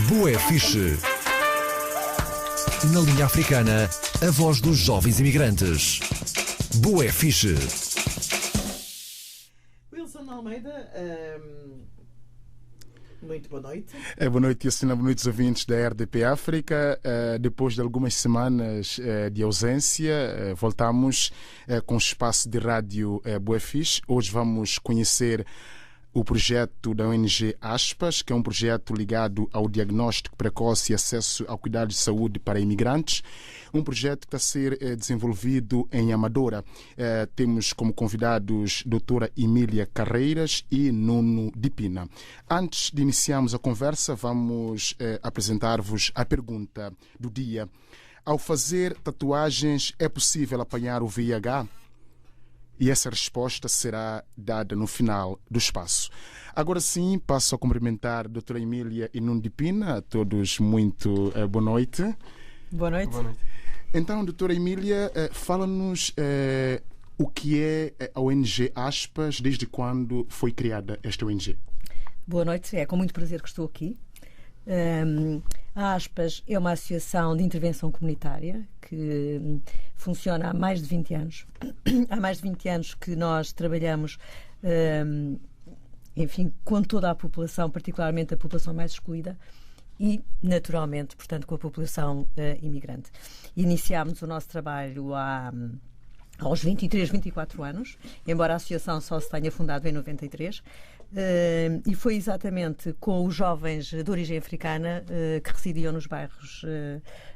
Bué Fixe. Na linha africana, a voz dos jovens imigrantes. Bué Fixe. Wilson Almeida, muito boa noite. Boa noite, Yacina. Boa noite, ouvintes da RDP África. Depois de algumas semanas de ausência, voltamos com o espaço de rádio Bué Fixe. Hoje vamos conhecer o projeto da ONG Aspas, que é um projeto ligado ao diagnóstico precoce e acesso ao cuidado de saúde para imigrantes. Um projeto que está a ser desenvolvido em Amadora. Temos como convidados a doutora Emília Carreiras e Nuno Dipina. Antes de iniciarmos a conversa, vamos apresentar-vos a pergunta do dia. Ao fazer tatuagens, é possível apanhar o VIH? E essa resposta será dada no final do espaço. Agora sim, passo a cumprimentar a doutora Emília e Nuno Dipina. A todos muito boa noite. Boa noite. Boa noite. Então, doutora Emília, fala-nos o que é a ONG Aspas, desde quando foi criada esta ONG. Boa noite, é com muito prazer que estou aqui. A Aspas é uma associação de intervenção comunitária que funciona há mais de 20 anos. Há mais de 20 anos que nós trabalhamos, enfim, com toda a população, particularmente a população mais excluída e, naturalmente, portanto, com a população imigrante. Iniciámos o nosso trabalho aos 23, 24 anos, embora a associação só se tenha fundado em 93, e foi exatamente com os jovens de origem africana que residiam nos bairros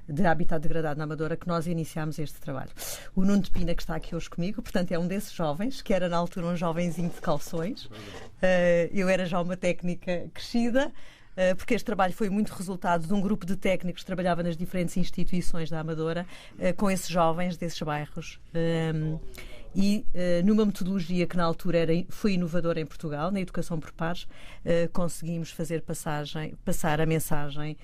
de habitat degradado na Amadora que nós iniciámos este trabalho. O Nuno de Pina, que está aqui hoje comigo, portanto é um desses jovens, que era na altura um jovenzinho de calções. Eu era já uma técnica crescida, porque este trabalho foi muito resultado de um grupo de técnicos que trabalhava nas diferentes instituições da Amadora, com esses jovens desses bairros. E numa metodologia que na altura foi inovadora em Portugal, na educação por pares, conseguimos fazer passar a mensagem,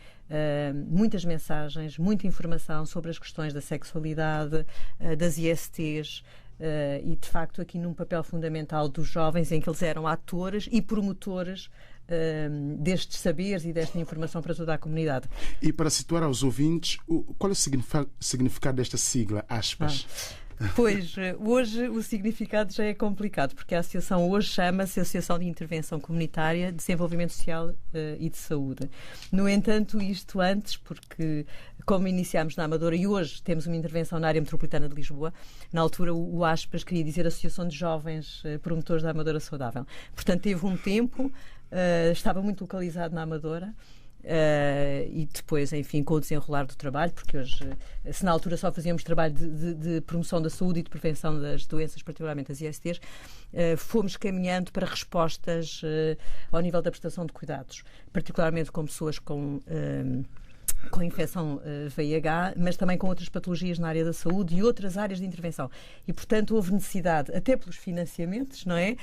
muitas mensagens, muita informação sobre as questões da sexualidade, das ISTs, e de facto aqui num papel fundamental dos jovens, em que eles eram atores e promotores destes saberes e desta informação para toda a comunidade. E para situar aos ouvintes, qual é o significado desta sigla, Aspas? Pois, hoje o significado já é complicado, porque a associação hoje chama-se Associação de Intervenção Comunitária, Desenvolvimento Social e de Saúde. No entanto, isto antes, porque como iniciámos na Amadora e hoje temos uma intervenção na área metropolitana de Lisboa, na altura o Aspas queria dizer Associação de Jovens Promotores da Amadora Saudável. Portanto, teve um tempo, estava muito localizado na Amadora, e depois, enfim, com o desenrolar do trabalho, porque hoje, se na altura só fazíamos trabalho de promoção da saúde e de prevenção das doenças, particularmente as ISTs, fomos caminhando para respostas ao nível da prestação de cuidados, particularmente com pessoas com infecção VIH, mas também com outras patologias na área da saúde e outras áreas de intervenção. E, portanto, houve necessidade, até pelos financiamentos, não é?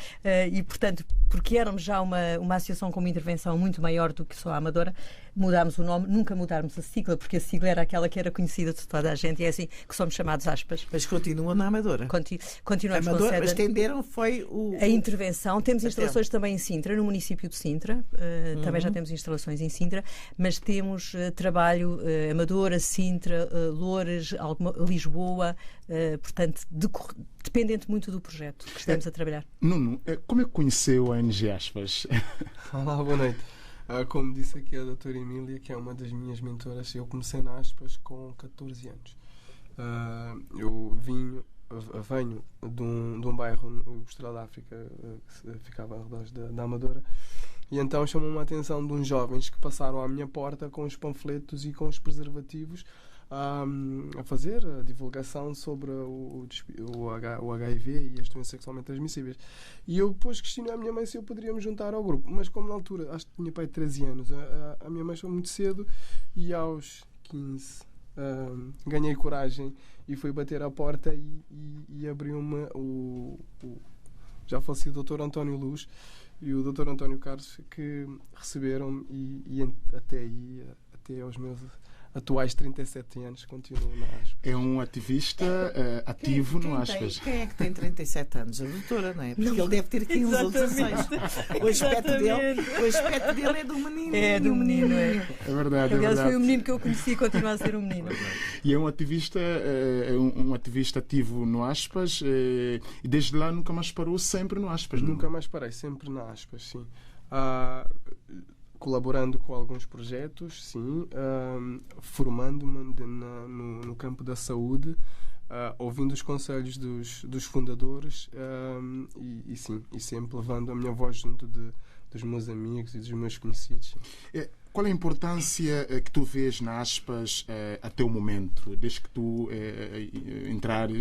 E, portanto, porque éramos já uma associação com uma intervenção muito maior do que só a Amadora, mudámos o nome, nunca mudarmos a sigla, porque a sigla era aquela que era conhecida de toda a gente, e é assim que somos chamados Aspas. Mas continuam na Amadora. Continuamos Amadora, com mas estenderam a intervenção. Temos instalações também em Sintra, no município de Sintra. Também já temos instalações em Sintra, mas temos trabalho Amadora, Sintra, Loures, Lisboa, portanto, dependente muito do projeto que estamos a trabalhar. Nuno, como é que conheceu a ONG Aspas? Olá, boa noite. Como disse aqui a doutora Emília, que é uma das minhas mentoras, eu comecei na Aspas com 14 anos. Eu venho de um bairro no Costral da África, que ficava ao redor da Amadora, e então chamou-me a atenção de uns jovens que passaram à minha porta com os panfletos e com os preservativos a fazer a divulgação sobre o HIV e as doenças sexualmente transmissíveis. E eu depois questionei à minha mãe se eu poderia me juntar ao grupo, mas como na altura, acho que tinha pai de 13 anos, a minha mãe foi muito cedo e aos 15 ganhei coragem e fui bater à porta e abriu-me o já falecido Dr. António Luz e o Dr. António Carlos, que receberam-me e até aos meus atuais 37 anos continuo na Aspas. É um ativista ativo no Aspas. Quem é que tem 37 anos? A doutora, não é? Porque ele deve ter 15 ou 16. O aspecto dele é do menino. É do menino, é. É verdade, Aliás, é foi verdade. o menino que eu conheci e continua a ser um menino. E é um ativista ativo no Aspas e desde lá nunca mais parou, sempre no Aspas. Nunca mais parei, sempre na Aspas, sim. Colaborando com alguns projetos, sim. Formando-me no campo da saúde, ouvindo os conselhos dos fundadores e sim, e sempre levando a minha voz junto dos meus amigos e dos meus conhecidos. Qual é a importância que tu vês na Aspas até o momento, desde que tu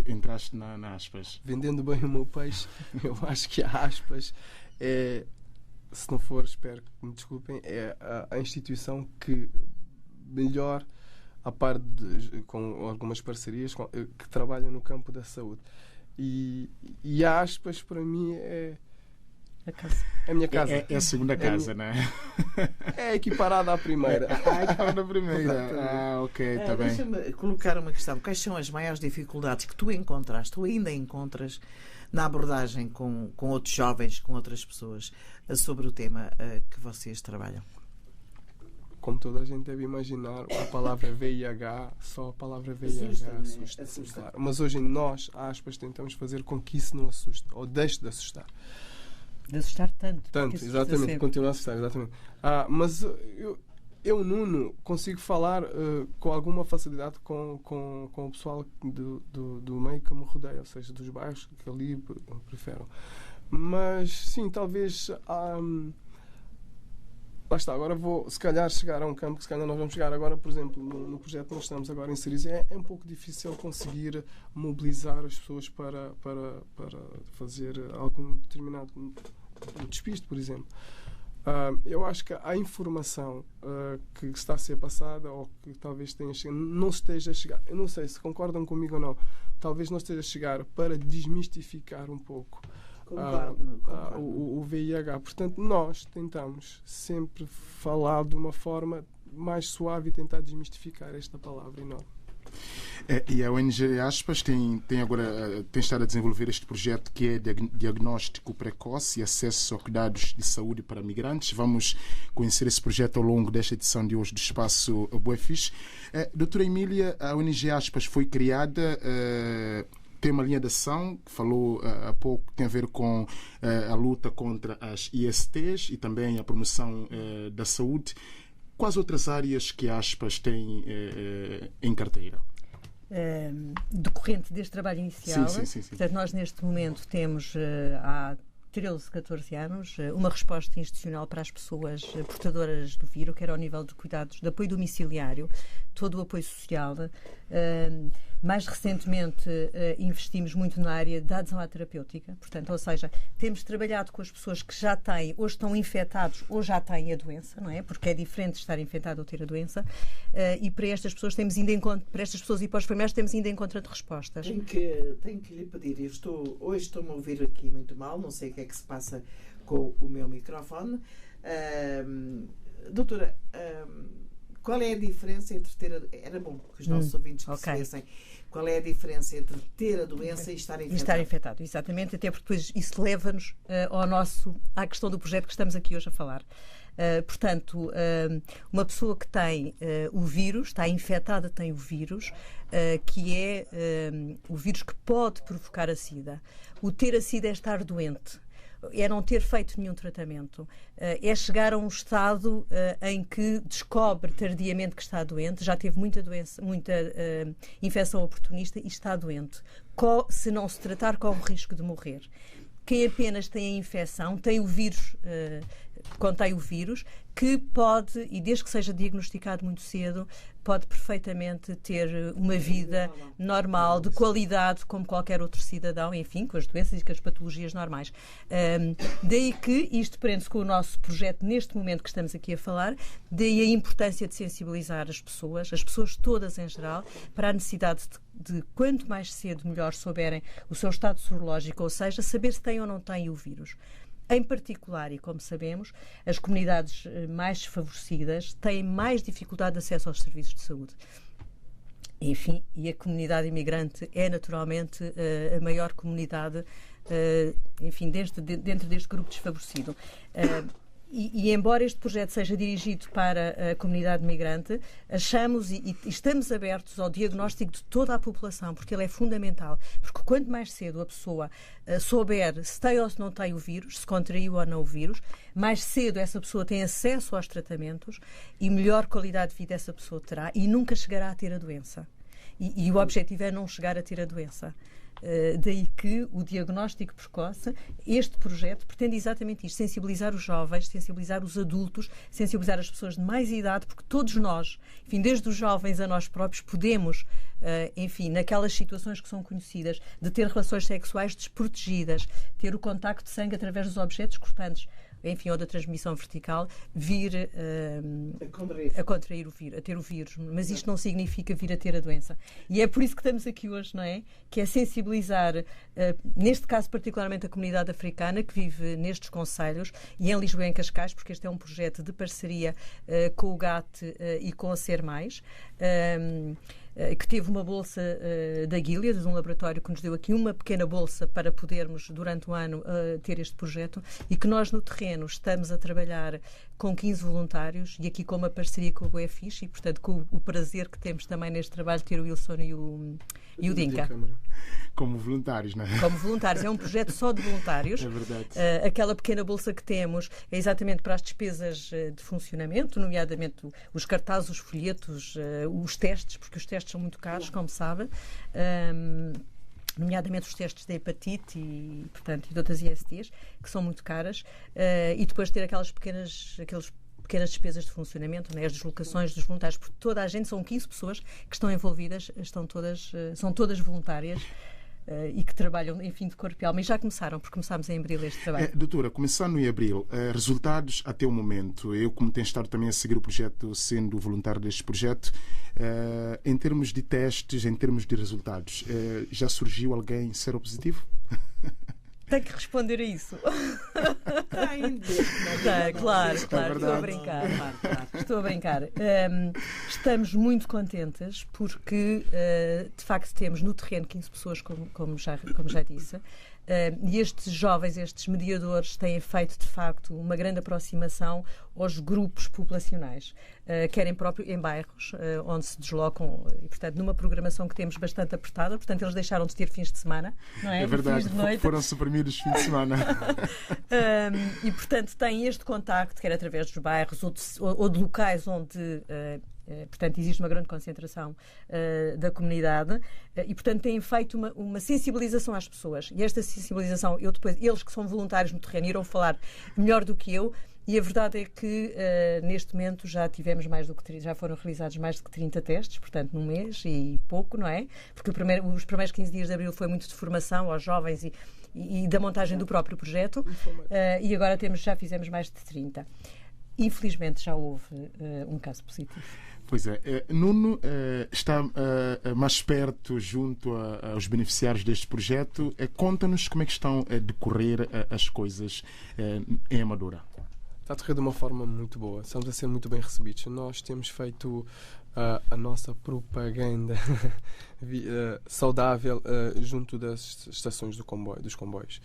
entraste na Aspas? Vendendo bem o meu peixe, eu acho que a Aspas é, se não for, espero que me desculpem, é a instituição que melhor, a par com algumas parcerias, que trabalha no campo da saúde. E a Aspas, para mim, é a minha casa. É a segunda casa, não é? É equiparada à primeira. Equiparada à primeira. Ok, está bem. Deixa-me colocar uma questão. Quais são as maiores dificuldades que tu encontraste, ou ainda encontras, na abordagem com outros jovens, com outras pessoas, sobre o tema que vocês trabalham? Como toda a gente deve imaginar, a palavra VIH, só a palavra VIH assusta. Claro. Mas hoje nós, Aspas, tentamos fazer com que isso não assuste, ou deixe de assustar. De assustar tanto. Exatamente, continua a assustar, exatamente. Mas eu, Nuno, consigo falar com alguma facilidade com o pessoal do meio que me rodeia, ou seja, dos bairros que ali preferam. Mas, sim, talvez... lá está, agora vou, se calhar, chegar a um campo que se calhar nós vamos chegar agora, por exemplo, no projeto que nós estamos agora inseridos, é um pouco difícil conseguir mobilizar as pessoas para fazer algum determinado despiste, por exemplo. Eu acho que a informação que está a ser passada, ou que talvez tenha chegado, não esteja a chegar, eu não sei se concordam comigo ou não, talvez não esteja a chegar para desmistificar um pouco o VIH. Portanto, nós tentamos sempre falar de uma forma mais suave e tentar desmistificar esta palavra enorme. E a ONG Aspas tem estado a desenvolver este projeto que é diagnóstico precoce e acesso a cuidados de saúde para migrantes. Vamos conhecer esse projeto ao longo desta edição de hoje do Espaço Buefis. Doutora Emília, a ONG Aspas foi criada... tem uma linha de ação que falou há pouco, que tem a ver com a luta contra as ISTs e também a promoção da saúde. Quais outras áreas que a Aspas tem em carteira? Decorrente deste trabalho inicial, sim. Portanto, nós neste momento temos há 13, 14 anos uma resposta institucional para as pessoas portadoras do vírus, quer ao nível de cuidados, de apoio domiciliário, todo o apoio social. Mais recentemente investimos muito na área da adesão à terapêutica, portanto, ou seja, temos trabalhado com as pessoas que já têm, ou estão infectados, ou já têm a doença, não é? Porque é diferente estar infectado ou ter a doença, e para estas pessoas temos ainda para estas pessoas e para os primeiros temos ainda encontrado respostas. Tenho que lhe pedir, hoje estou-me a ouvir aqui muito mal, não sei o que é que se passa com o meu microfone. Doutora, qual é a diferença entre era bom que os nossos ouvintes percebessem qual é a diferença entre ter a doença e estar infectado? E estar infectado, exatamente, até porque depois isso leva-nos à questão do projeto que estamos aqui hoje a falar. Portanto, uma pessoa que tem o vírus, está infectada, tem o vírus, que é o vírus que pode provocar a SIDA. O ter a SIDA é estar doente. É não ter feito nenhum tratamento, é chegar a um estado em que descobre tardiamente que está doente, já teve muita doença, muita infecção oportunista e está doente. Se não se tratar, corre o risco de morrer. Quem apenas tem a infecção, tem o vírus, contém o vírus, que pode, e desde que seja diagnosticado muito cedo, pode perfeitamente ter uma vida normal, de qualidade, como qualquer outro cidadão, enfim, com as doenças e com as patologias normais. Daí que isto prende-se com o nosso projeto neste momento que estamos aqui a falar, daí a importância de sensibilizar as pessoas todas em geral, para a necessidade de quanto mais cedo melhor souberem o seu estado sorológico, ou seja, saber se têm ou não têm o vírus. Em particular, e como sabemos, as comunidades mais desfavorecidas têm mais dificuldade de acesso aos serviços de saúde. Enfim, e a comunidade imigrante é naturalmente a maior comunidade, enfim, dentro deste grupo desfavorecido. E embora este projeto seja dirigido para a comunidade migrante, achamos e estamos abertos ao diagnóstico de toda a população, porque ele é fundamental. Porque quanto mais cedo a pessoa souber se tem ou se não tem o vírus, se contraiu ou não o vírus, mais cedo essa pessoa tem acesso aos tratamentos e melhor qualidade de vida essa pessoa terá e nunca chegará a ter a doença. E o objetivo é não chegar a ter a doença. Daí que o diagnóstico precoce, este projeto pretende exatamente isto, sensibilizar os jovens, sensibilizar os adultos, sensibilizar as pessoas de mais idade, porque todos nós, enfim, desde os jovens a nós próprios, podemos, enfim, naquelas situações que são conhecidas, de ter relações sexuais desprotegidas, ter o contacto de sangue através dos objetos cortantes, enfim, ou da transmissão vertical, vir a contrair o vírus, a ter o vírus. Mas isto não significa vir a ter a doença. E é por isso que estamos aqui hoje, não é? Que é sensibilizar, neste caso particularmente a comunidade africana que vive nestes concelhos e em Lisboa e em Cascais, porque este é um projeto de parceria com o GAT e com a Ser Mais, que teve uma bolsa da Gilead, de um laboratório que nos deu aqui uma pequena bolsa para podermos, durante o ano, ter este projeto, e que nós no terreno estamos a trabalhar com 15 voluntários e aqui com uma parceria com o Boefiche e, portanto, com o prazer que temos também neste trabalho de ter o Wilson e o Dinka. Como voluntários, não é? Como voluntários. É um projeto só de voluntários. É verdade. Aquela pequena bolsa que temos é exatamente para as despesas de funcionamento, nomeadamente os cartazes, os folhetos, os testes, porque os testes são muito caros, como sabe. Nomeadamente os testes da hepatite e, portanto, e de outras ISTs, que são muito caras, e depois ter aquelas pequenas despesas de funcionamento, né, as deslocações dos voluntários, porque toda a gente, são 15 pessoas que estão envolvidas, são todas voluntárias. E que trabalham, enfim, de corpo e alma. E já começaram, porque começámos em abril este trabalho. Doutora, começando em abril, resultados até o momento, eu como tenho estado também a seguir o projeto, sendo voluntário deste projeto, em termos de testes, em termos de resultados, já surgiu alguém seropositivo? Tenho que responder a isso. Claro, estou a brincar. Estou a brincar. Estamos muito contentes porque, de facto, temos no terreno 15 pessoas, como já disse, e estes jovens, estes mediadores, têm feito, de facto, uma grande aproximação aos grupos populacionais, querem próprio em bairros, onde se deslocam, e, portanto, numa programação que temos bastante apertada, portanto, eles deixaram de ter fins de semana, não é? É verdade, foram suprimidos fins de semana. E, portanto, têm este contacto, quer através dos bairros ou de locais onde... portanto, existe uma grande concentração da comunidade e, portanto, têm feito uma sensibilização às pessoas. E esta sensibilização, eles que são voluntários no terreno irão falar melhor do que eu. E a verdade é que, neste momento, já foram realizados mais de 30 testes, portanto, num mês e pouco, não é? Porque os primeiros 15 dias de abril foi muito de formação aos jovens e da montagem do próprio projeto. E agora já fizemos mais de 30. Infelizmente, já houve um caso positivo. Pois é. Nuno está mais perto junto aos beneficiários deste projeto. Conta-nos como é que estão a decorrer as coisas em Amadora. Está a decorrer de uma forma muito boa. Estamos a ser muito bem recebidos. Nós temos feito a nossa propaganda saudável junto das estações dos comboios.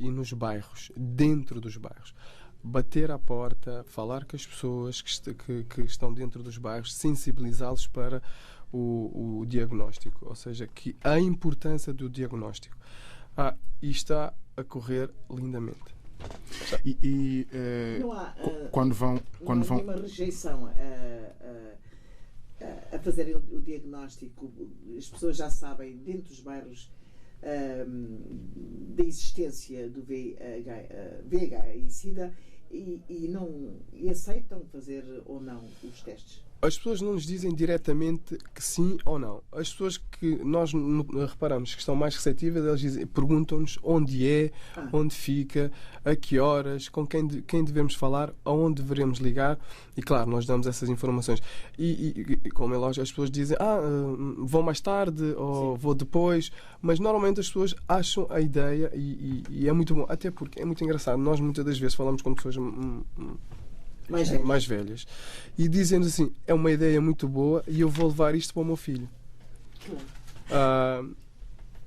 E nos bairros, dentro dos bairros. Bater à porta, falar com as pessoas que estão dentro dos bairros, sensibilizá-los para o diagnóstico, ou seja, que a importância do diagnóstico. E está a correr lindamente. Não há nenhuma rejeição a fazer o diagnóstico. As pessoas já sabem, dentro dos bairros, da existência do VIH e SIDA e aceitam fazer ou não os testes. as pessoas não nos dizem diretamente que sim ou não. As pessoas que nós reparamos que estão mais receptivas, elas perguntam-nos onde é, onde fica, a que horas, com quem devemos falar, aonde devemos ligar, e claro, nós damos essas informações. E como é lógico, as pessoas dizem vou mais tarde ou vou depois, mas normalmente as pessoas acham a ideia e é muito bom, até porque é muito engraçado. Nós muitas das vezes falamos com pessoas mais velhas e dizem-nos assim: é uma ideia muito boa e eu vou levar isto para o meu filho.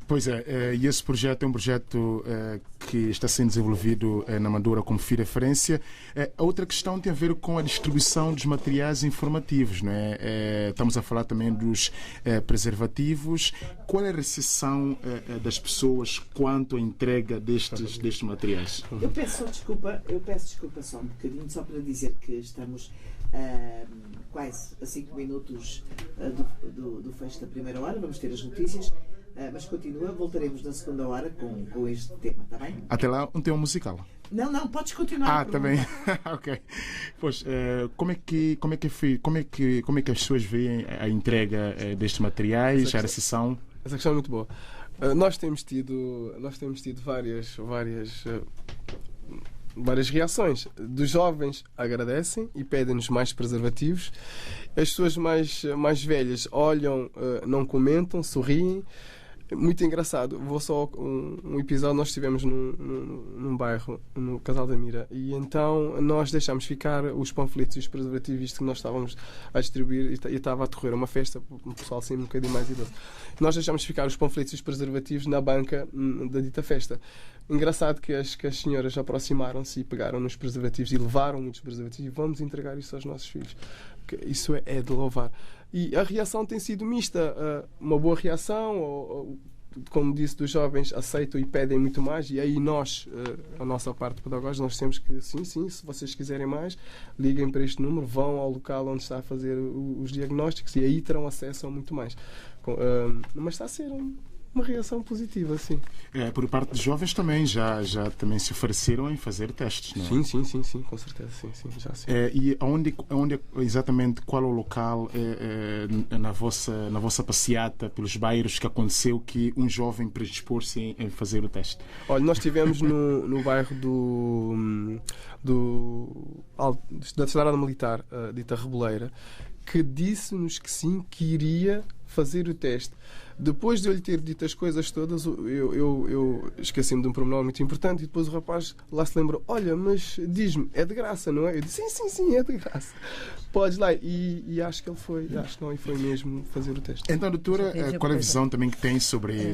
Pois é, e esse projeto é um projeto que está sendo desenvolvido na Amadora, como fiz referência. A outra questão tem a ver com a distribuição dos materiais informativos, não é? Estamos a falar também dos preservativos. Qual é a recepção das pessoas quanto à entrega destes materiais? Eu peço desculpa só um bocadinho, só para dizer que estamos quase a 5 minutos do fecho da primeira hora. Vamos ter as notícias. Mas continua, voltaremos na segunda hora com este tema, está bem? Até lá, um tema musical. Não, podes continuar. Está bem. Ok. Pois, como é que as pessoas veem a entrega destes materiais, a recepção? Essa questão é muito boa. Nós temos tido várias reações. Dos jovens agradecem e pedem-nos mais preservativos. As pessoas mais velhas olham, não comentam, sorriem. Muito engraçado. Vou só um episódio. Nós estivemos num bairro, no Casal da Mira, e então nós deixámos ficar os panfletos e os preservativos, visto que nós estávamos a distribuir e estava a decorrer uma festa, um pessoal assim um bocadinho mais idoso. Nós deixámos ficar os panfletos e os preservativos na banca da dita festa. Engraçado que as senhoras aproximaram-se e pegaram nos preservativos e levaram muitos preservativos e vamos entregar isso aos nossos filhos. Isso é de louvar. E a reação tem sido mista. Uma boa reação, como disse, dos jovens aceitam e pedem muito mais, e aí nós, a nossa parte pedagógica, nós temos que, sim, se vocês quiserem mais, liguem para este número, vão ao local onde está a fazer os diagnósticos e aí terão acesso a muito mais. Mas está a ser uma reação positiva, sim. Por parte dos jovens também já também se ofereceram em fazer testes, não é? Sim, com certeza, sim, já sim. E onde exatamente, qual é o local na vossa passeata pelos bairros que aconteceu que um jovem predispôs-se em fazer o teste? Olha, nós estivemos no bairro da Cidade Militar, dita Reboleira, que disse-nos que sim, que iria fazer o teste. Depois de eu lhe ter dito as coisas todas, eu esqueci-me de um pormenor muito importante e depois o rapaz lá se lembrou: olha, mas diz-me, é de graça, não é? Eu disse: sim, é de graça. Podes lá. E acho que ele foi, e foi mesmo fazer o teste. Então, doutora, qual é a visão também que tem sobre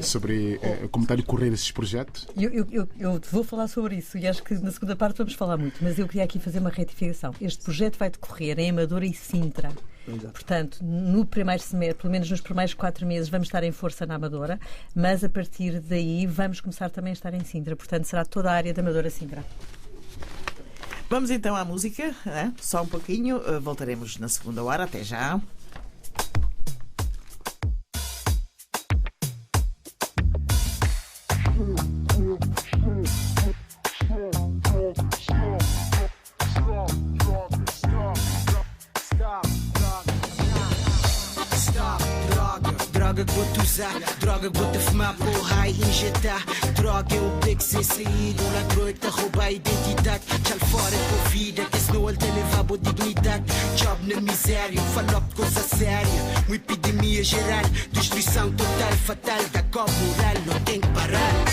como está a decorrer esses projetos? Eu vou falar sobre isso e acho que na segunda parte vamos falar muito, mas eu queria aqui fazer uma retificação. Este projeto vai decorrer em Amadora e Sintra. Exato. Portanto, no primeiro semestre, pelo menos nos primeiros 4 meses, vamos estar em força na Amadora, mas a partir daí vamos começar também a estar em Sintra. Portanto, será toda a área da Amadora-Sintra. Vamos então à música, só um pouquinho, voltaremos na segunda hora. Até já. Droga que vou-te usar, droga que vou-te fumar, porra, e injetar. Droga é o beco sem saída, um ladrão que te rouba a identidade. Já lhe fora com vida, que senão ele te leva a boa dignidade. Job na miséria, falope de coisa séria. Uma epidemia geral, destruição total, fatal. Da copa moral, não tem que parar.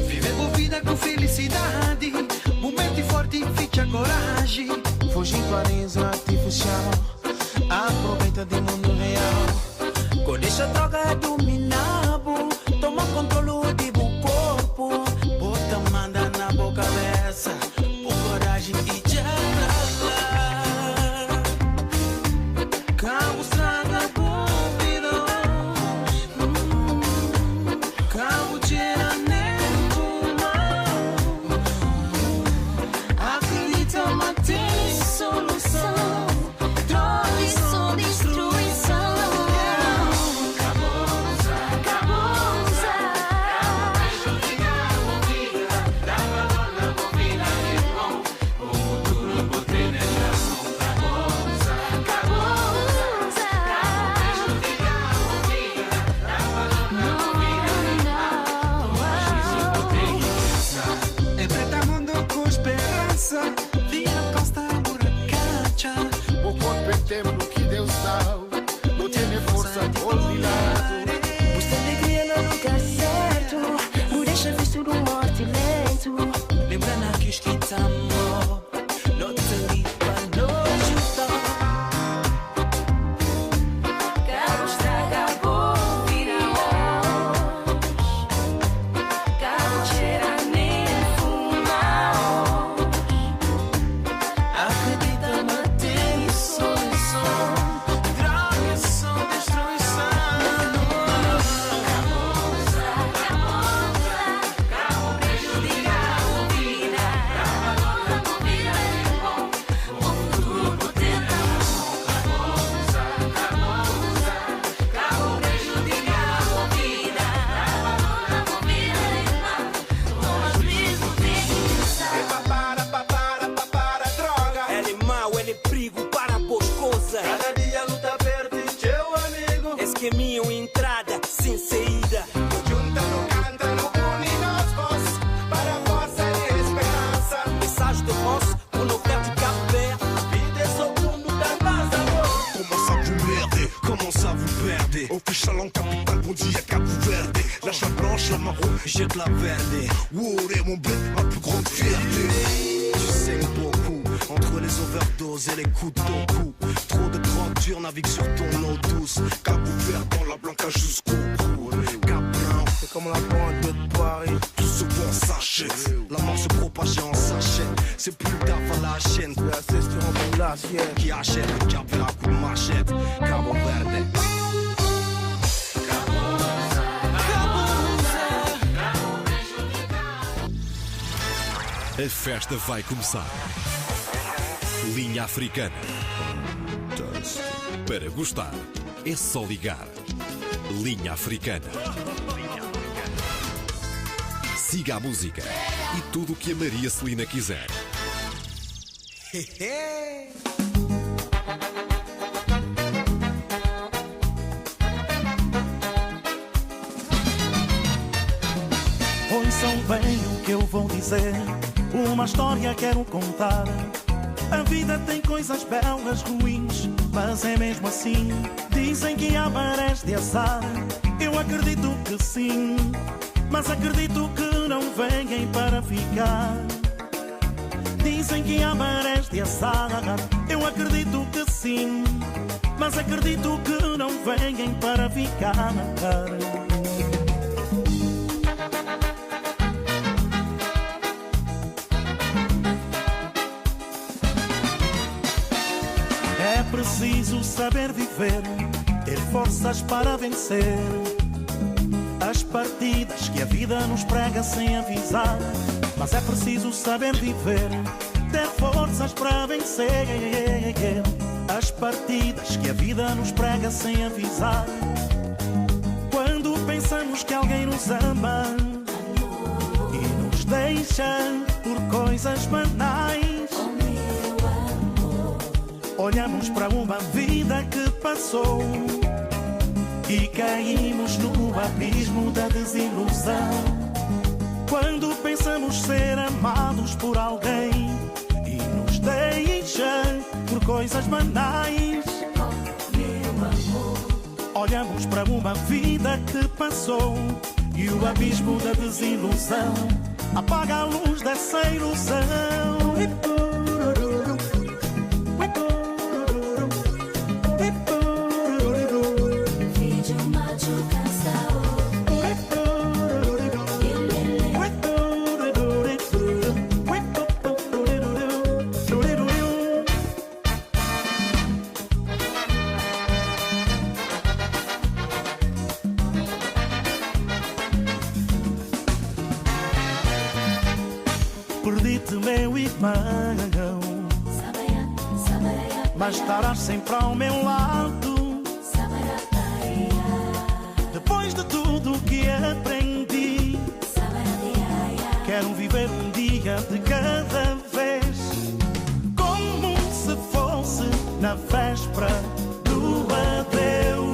Viver a vida com felicidade, momento forte, ficha coragem. Fugir para isso artificial, aproveita do mundo real. Com deixa droga dominar, toma controle do corpo. Bota manda na boca cabeça, com coragem e já lá. Cabo estraga convidou, cabo tira nem mal. Acredita, mas tem solução. Droga e só destruição. perigo para boas coisas. Cada dia luta verde, teu amigo. Esse caminho, entrada, sem saída. Junta no canta, no une nas vozes, para a força e esperança. Mensagem de roça, o novo de Cabo Verde. Vida é só mundo da mais amor. Comment ça vous merdez? Comment ça vous perdez? Official en capitale, bon dia Cabo Verde. La chatte blanche, la marron, j'ai de la verde. Wouré, mon bled, ma plus grande fierté. Tu saignes beaucoup, entre les overdoses et les coups de ton cou. Trop de drogue, navigue sur ton eau douce. Cabo Verde dans la Blanca jusqu'au cou. Cap Blanc, C'est comme la banlieue de Paris. tout ce qu'on s'achète. La mort se propage en sachet. C'est plus tard à la chaîne. La cesture en l'assiette. Qui achète le cap à coup de machette. Cabo Verde. A festa vai começar. Linha Africana. Para gostar, é só ligar. Linha Africana. Siga a música e tudo o que a Maria Celina quiser. Ouçam bem o que eu vou dizer. Uma história quero contar. A vida tem coisas belas, ruins, mas é mesmo assim. Dizem que há marés de azar. Eu acredito que sim, mas acredito que não venham para ficar. Dizem que há marés de azar. Eu acredito que sim, mas acredito que não venham para ficar. É preciso saber viver, ter forças para vencer as partidas que a vida nos prega sem avisar. Mas é preciso saber viver, ter forças para vencer as partidas que a vida nos prega sem avisar. Quando pensamos que alguém nos ama e nos deixa por coisas banais, olhamos para uma vida que passou e caímos no abismo da desilusão. Quando pensamos ser amados por alguém e nos deixa por coisas banais, olhamos para uma vida que passou e o abismo da desilusão apaga a luz dessa ilusão. Perdi-te, meu irmão, mas estarás sempre ao meu lado. Depois de tudo que aprendi, quero viver um dia de cada vez, como se fosse na véspera do adeus.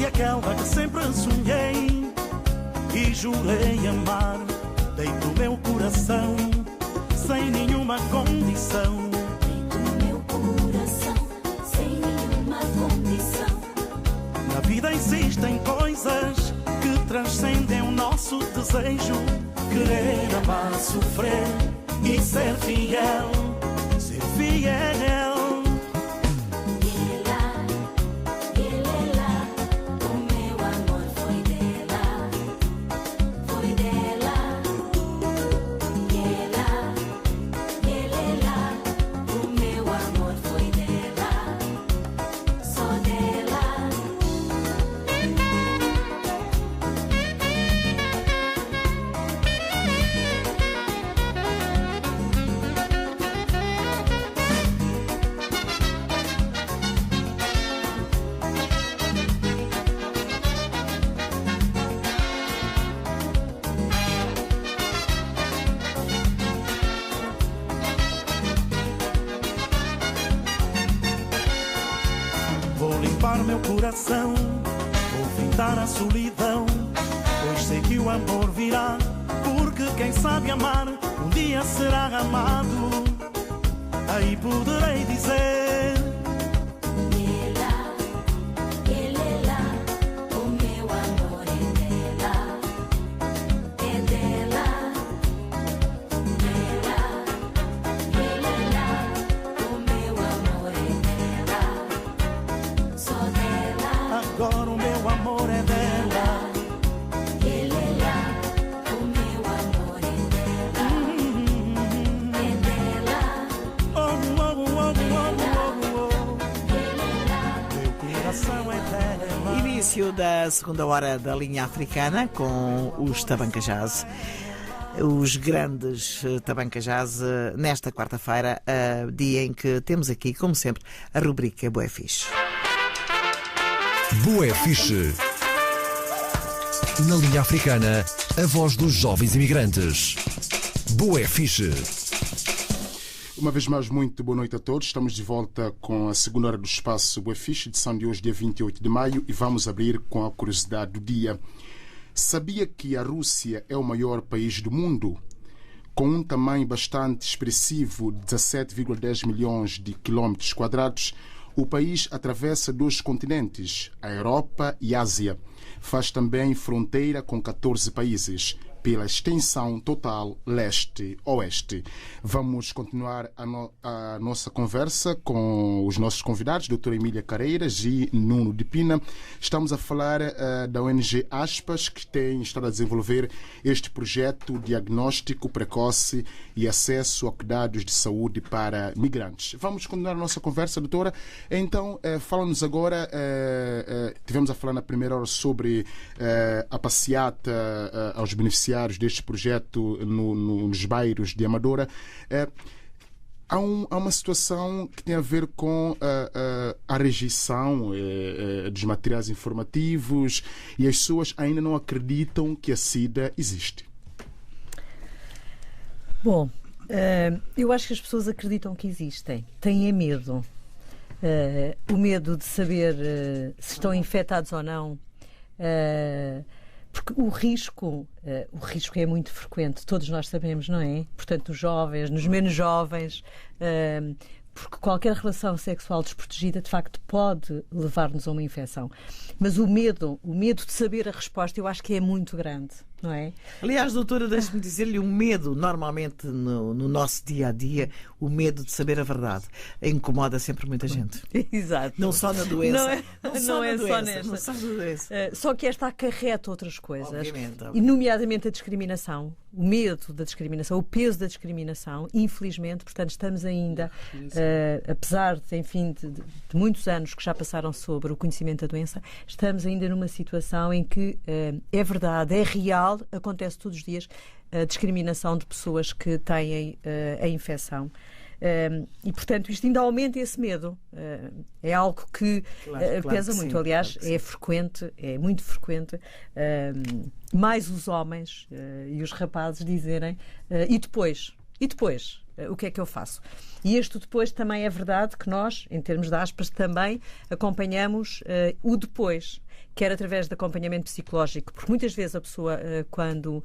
Aquela que sempre sonhei e jurei amar, dei-te o meu coração sem nenhuma condição. Dei-te o meu coração sem nenhuma condição. Na vida existem coisas que transcendem o nosso desejo. Querer, amar, sofrer e ser fiel, ser fiel. acalmar meu coração, vou findar a solidão, pois sei que o amor virá, porque quem sabe amar um dia será amado. Aí poderei dizer: ele é lá, o meu amor é dela, é dela. Ele é lá, o meu amor é dela, só dela. agora o meu amor é dela. Ele é lá, o meu amor é dela, é dela. Oh, oh, oh, oh, oh, oh. Meu coração é dela. Início da segunda hora da linha africana com os Tabanca Jazz. Os grandes Tabanca Jazz nesta quarta-feira, dia em que temos aqui, como sempre, a rubrica Bué Fixe. Bué Fixe. Na linha africana, a voz dos jovens imigrantes. Bué Fixe. Uma vez mais, muito boa noite a todos. Estamos de volta com a segunda hora do espaço Bué Fixe, edição de hoje, dia 28 de maio, e vamos abrir com a curiosidade do dia. Sabia que a Rússia é o maior país do mundo? Com um tamanho bastante expressivo, 17,10 milhões de quilómetros quadrados, o país atravessa 2 continentes, a Europa e a Ásia. Faz também fronteira com 14 países, pela extensão total leste-oeste. Vamos continuar a nossa conversa com os nossos convidados, doutora Emília Careiras e Nuno de Pina. Estamos a falar da ONG Aspas, que tem estado a desenvolver este projeto diagnóstico precoce e acesso a cuidados de saúde para migrantes. Vamos continuar a nossa conversa, doutora. Então, fala-nos agora, tivemos a falar na primeira hora sobre a passeata aos beneficiários deste projeto nos bairros de Amadora. Há uma situação que tem a ver com a rejeição dos materiais informativos, e as pessoas ainda não acreditam que a SIDA existe. Bom, eu acho que as pessoas acreditam que existem, têm medo. O medo de saber se estão infectados ou não. Porque o risco é muito frequente, todos nós sabemos, não é? Portanto, nos jovens, nos menos jovens, porque qualquer relação sexual desprotegida, de facto, pode levar-nos a uma infecção. Mas o medo de saber a resposta, eu acho que é muito grande, não é? Aliás, doutora, deixe-me dizer-lhe, um medo, normalmente no nosso dia-a-dia, o medo de saber a verdade incomoda sempre muita gente. Exato. Não só na doença. Não é só nesta. Só que esta acarreta outras coisas. Obviamente. E, nomeadamente, a discriminação, o medo da discriminação, o peso da discriminação, infelizmente, portanto, estamos ainda, apesar de muitos anos que já passaram sobre o conhecimento da doença, estamos ainda numa situação em que é verdade, é real, acontece todos os dias a discriminação de pessoas que têm a infecção. E, portanto, isto ainda aumenta esse medo. É algo que pesa muito. Sim, aliás, claro que é frequente, é muito frequente, mais os homens e os rapazes dizerem e depois, o que é que eu faço? E isto depois também é verdade que nós, em termos de aspas, também acompanhamos o depois, quer através de acompanhamento psicológico, porque muitas vezes a pessoa, quando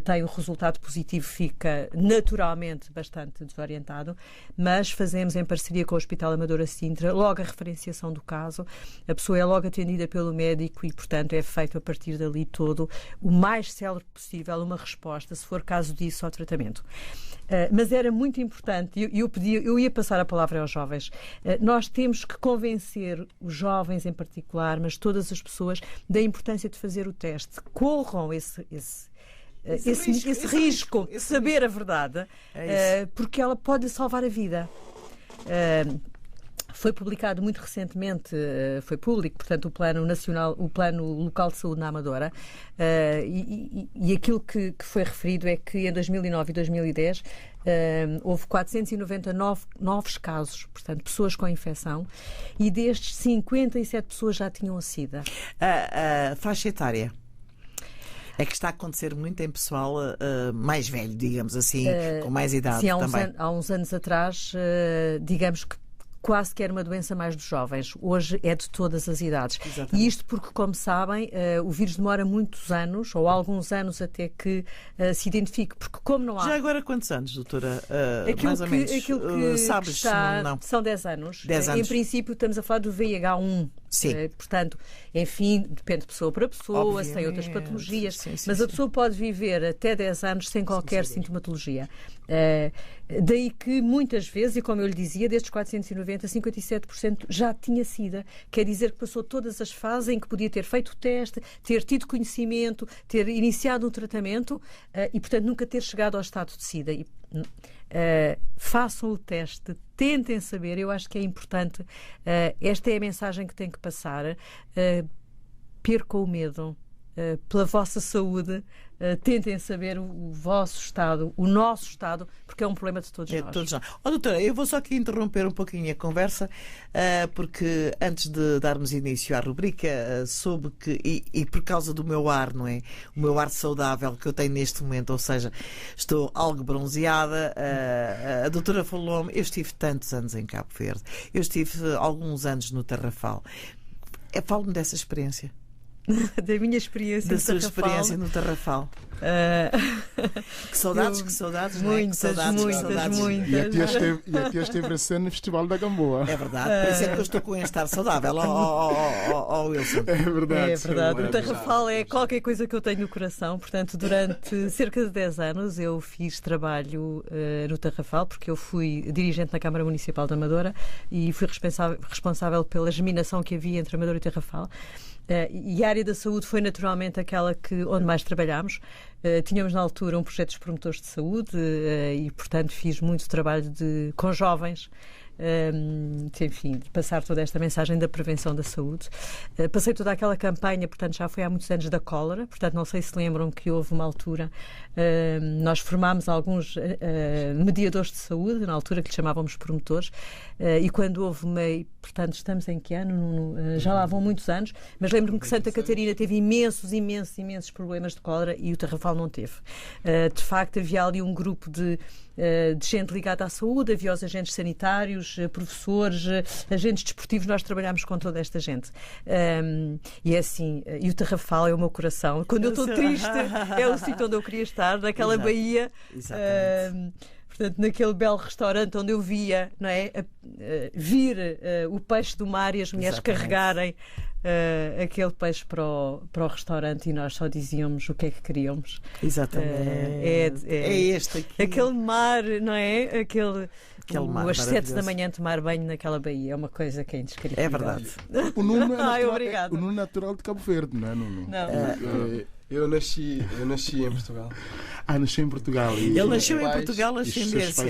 tem o resultado positivo, fica naturalmente bastante desorientado, mas fazemos em parceria com o Hospital Amadora Sintra logo a referenciação do caso, a pessoa é logo atendida pelo médico e, portanto, é feito a partir dali todo o mais célebre possível uma resposta, se for caso disso, ao tratamento. Mas era muito importante, eu ia passar a palavra aos jovens, nós temos que convencer os jovens em particular, mas todas as pessoas, da importância de fazer o teste. Corram esse risco de saber a verdade, porque ela pode salvar a vida. Foi publicado muito recentemente, foi público, portanto, o Plano Local de Saúde na Amadora, e aquilo que foi referido é que em 2009 e 2010 houve 499 novos casos, portanto, pessoas com infecção, e destes 57 pessoas já tinham a SIDA. A faixa etária é que está a acontecer muito em pessoal mais velho, digamos assim, com mais idade sim, também. Há uns anos atrás, digamos que quase que era uma doença mais dos jovens. Hoje é de todas as idades. Exatamente. E isto porque, como sabem, o vírus demora muitos anos, ou alguns anos, até que se identifique. Porque como não há... Já agora quantos anos, doutora? Aquilo Mais ou menos. Aquilo que Sabes? está, Não. são 10 anos. 10 anos. Em princípio, estamos a falar do VIH1. Sim. Portanto, enfim, depende de pessoa para pessoa, se tem outras Obviamente. patologias. Sim, mas sim. a pessoa pode viver até 10 anos sem qualquer sintomatologia. Daí que muitas vezes, e como eu lhe dizia, destes 490, 57% já tinha SIDA. Quer dizer que passou todas as fases em que podia ter feito o teste, ter tido conhecimento, ter iniciado um tratamento e, portanto, nunca ter chegado ao estado de SIDA. Façam o teste, tentem saber, eu acho que é importante. Esta é a mensagem que tem que passar. Percam o medo. Pela vossa saúde, tentem saber o vosso estado, o nosso estado, porque é um problema de todos nós. Todos nós. Doutora, eu vou só aqui interromper um pouquinho a conversa, porque antes de darmos início à rubrica, soube que, e por causa do meu ar, não é? O meu ar saudável que eu tenho neste momento, ou seja, estou algo bronzeada. A doutora falou-me, eu estive tantos anos em Cabo Verde, eu estive alguns anos no Tarrafal. Fale-me dessa experiência. Da minha experiência da no sua Tarrafal. experiência no Tarrafal. Que saudades, não é? Muitas, Que saudades. E a tia esteve a ser no Festival da Gamboa. É verdade, por isso é que eu estou com este ar saudável, Wilson. É verdade. É verdade. O Tarrafal é qualquer coisa que eu tenho no coração. Portanto, durante cerca de 10 anos eu fiz trabalho no Tarrafal, porque eu fui dirigente na Câmara Municipal da Amadora e fui responsável pela germinação que havia entre Amadora e Tarrafal. E a área da saúde foi naturalmente aquela onde mais trabalhámos. Tínhamos na altura um projeto dos promotores de saúde e, portanto, fiz muito trabalho com jovens. Enfim, de passar toda esta mensagem da prevenção da saúde. Passei toda aquela campanha, portanto já foi há muitos anos, da cólera, portanto não sei se lembram que houve uma altura, nós formámos alguns mediadores de saúde, na altura que lhe chamávamos promotores, e quando houve portanto estamos em que ano? Já lá vão muitos anos, mas lembro-me que Santa Catarina teve imensos problemas de cólera e o Tarrafal não teve. De facto havia ali um grupo de gente ligada à saúde, havia os agentes sanitários, professores, agentes desportivos, nós trabalhámos com toda esta gente. E é assim, e o Tarrafal é o meu coração. Quando eu estou triste, é o sítio onde eu queria estar, naquela baía. Exatamente. Portanto, naquele belo restaurante onde eu via, não é, vir o peixe do mar e as mulheres carregarem aquele peixe para o restaurante e nós só dizíamos o que é que queríamos. Exatamente. É este aqui. Aquele mar, não é? Aquele mar às 7 da manhã tomar banho naquela baía é uma coisa que é indescritível. É verdade. O Nuno é natural de Cabo Verde, não é, Nuno? Não. Eu nasci em Portugal. Nasceu em Portugal. Ele nasceu em Portugal, ascendência.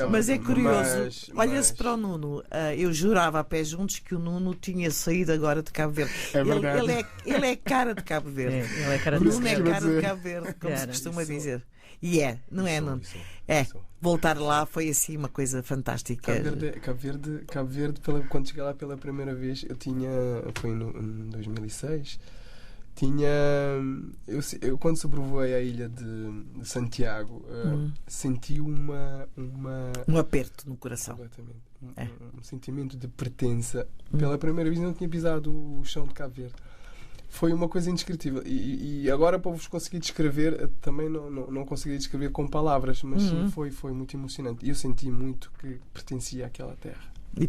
Mas é curioso, olha-se para o Nuno. Eu jurava a pé juntos que o Nuno tinha saído agora de Cabo Verde. É verdade. Ele é cara de Cabo Verde. Ele é cara de Nuno Cabo Verde. É cara de Cabo Verde, como se costuma dizer. E não é, Nuno? Voltar lá foi assim uma coisa fantástica. Cabo Verde, quando cheguei lá pela primeira vez, foi em 2006. Eu quando sobrevoei a ilha de Santiago, senti um aperto no coração. Completamente. Um sentimento de pertença. Pela primeira vez não tinha pisado o chão de Cabo Verde. Foi uma coisa indescritível. E agora, para vos conseguir descrever, também não consegui descrever com palavras, mas foi muito emocionante. E eu senti muito que pertencia àquela terra. E